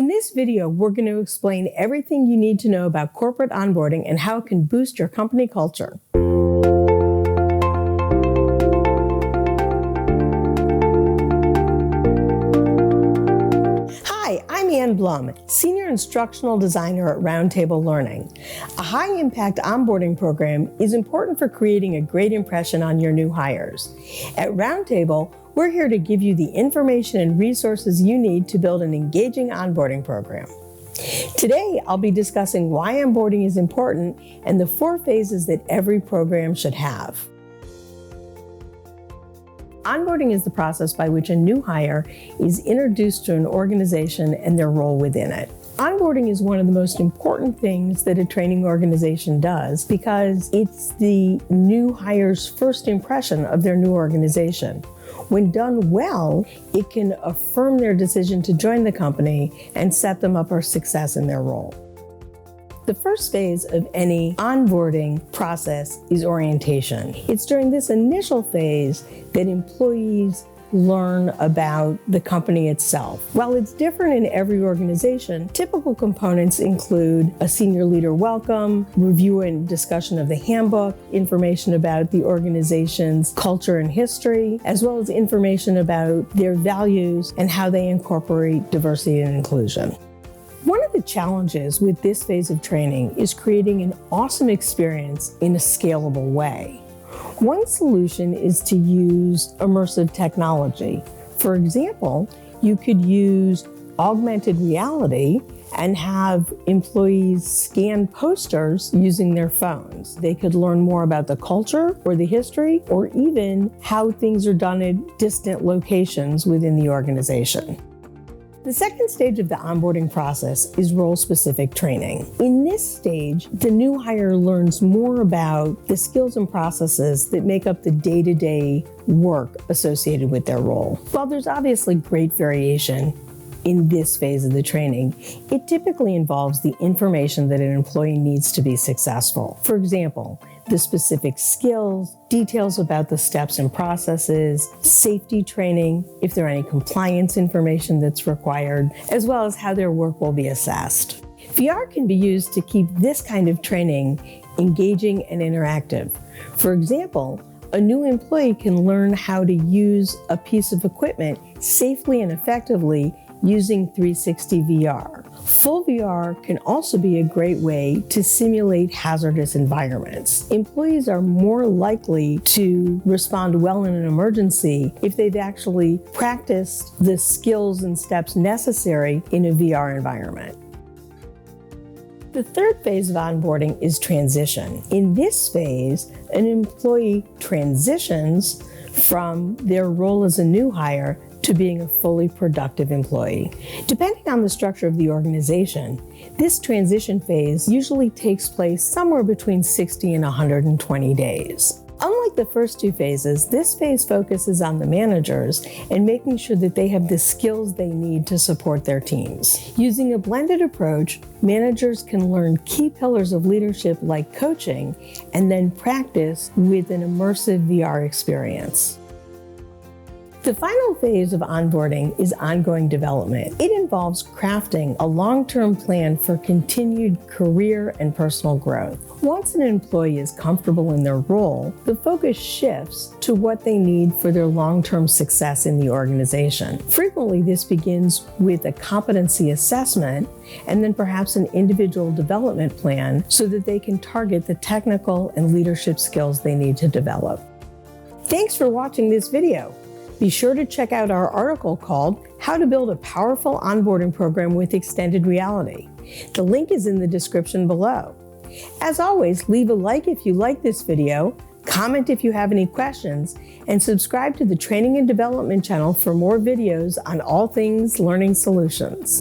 In this video, we're going to explain everything you need to know about corporate onboarding and how it can boost your company culture. Hi, I'm Blum, Senior Instructional Designer at Roundtable Learning. A high-impact onboarding program is important for creating a great impression on your new hires. At Roundtable, we're here to give you the information and resources you need to build an engaging onboarding program. Today, I'll be discussing why onboarding is important and the 4 phases that every program should have. Onboarding is the process by which a new hire is introduced to an organization and their role within it. Onboarding is one of the most important things that a training organization does because it's the new hire's first impression of their new organization. When done well, it can affirm their decision to join the company and set them up for success in their role. The first phase of any onboarding process is orientation. It's during this initial phase that employees learn about the company itself. While it's different in every organization, typical components include a senior leader welcome, review and discussion of the handbook, information about the organization's culture and history, as well as information about their values and how they incorporate diversity and inclusion. One of the challenges with this phase of training is creating an awesome experience in a scalable way. One solution is to use immersive technology. For example, you could use augmented reality and have employees scan posters using their phones. They could learn more about the culture or the history, or even how things are done at distant locations within the organization. The second stage of the onboarding process is role-specific training. In this stage, the new hire learns more about the skills and processes that make up the day-to-day work associated with their role. While there's obviously great variation in this phase of the training, it typically involves the information that an employee needs to be successful. For example, the specific skills, details about the steps and processes, safety training, if there are any compliance information that's required, as well as how their work will be assessed. VR can be used to keep this kind of training engaging and interactive. For example, a new employee can learn how to use a piece of equipment safely and effectively using 360 VR. Full VR can also be a great way to simulate hazardous environments. Employees are more likely to respond well in an emergency if they've actually practiced the skills and steps necessary in a VR environment. The third phase of onboarding is transition. In this phase, an employee transitions from their role as a new hire to being a fully productive employee. Depending on the structure of the organization, this transition phase usually takes place somewhere between 60 and 120 days. Unlike the first 2 phases, this phase focuses on the managers and making sure that they have the skills they need to support their teams. Using a blended approach, managers can learn key pillars of leadership like coaching and then practice with an immersive VR experience. The final phase of onboarding is ongoing development. It involves crafting a long-term plan for continued career and personal growth. Once an employee is comfortable in their role, the focus shifts to what they need for their long-term success in the organization. Frequently, this begins with a competency assessment and then perhaps an individual development plan so that they can target the technical and leadership skills they need to develop. Thanks for watching this video. Be sure to check out our article called How to Build a Powerful Onboarding Program with Extended Reality. The link is in the description below. As always, leave a like if you like this video, comment if you have any questions, and subscribe to the Training and Development channel for more videos on all things learning solutions.